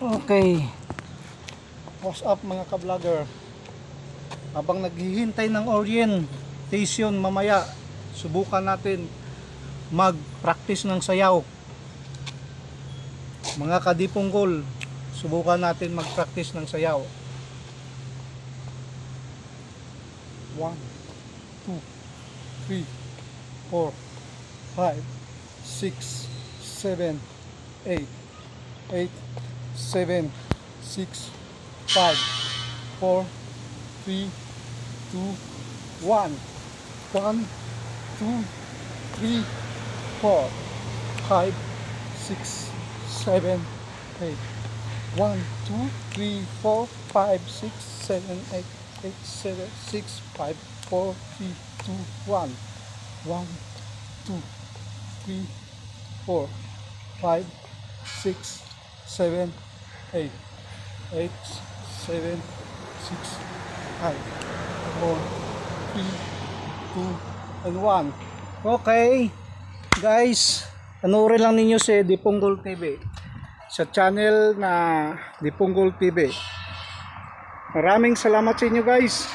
Okay. What's up mga ka-vlogger? Habang naghihintay ng orientation mamaya, subukan natin mag-practice ng sayaw. Mga kadipunggol, subukan natin mag-practice ng sayaw. 1, 2, 3, 4, 5, 6, 7, 8, 8, 7, 6, 5, 4, 3, 2, 1, 1, 2, 3, 4, 5, 6, 7, 8, 1, 2, 3, 4, 5, 6, 7, 8, 8, 7, 6, 5, 4, 3, 2, 1, 1, 2, 3, 4, 5, 6, 7, 8, 8, 7, 6, 5, 4, 3, 2, and 1. Okay, guys, panoorin lang ninyo si Dipunggol TV sa channel na Dipunggol TV. Maraming salamat sa inyo guys.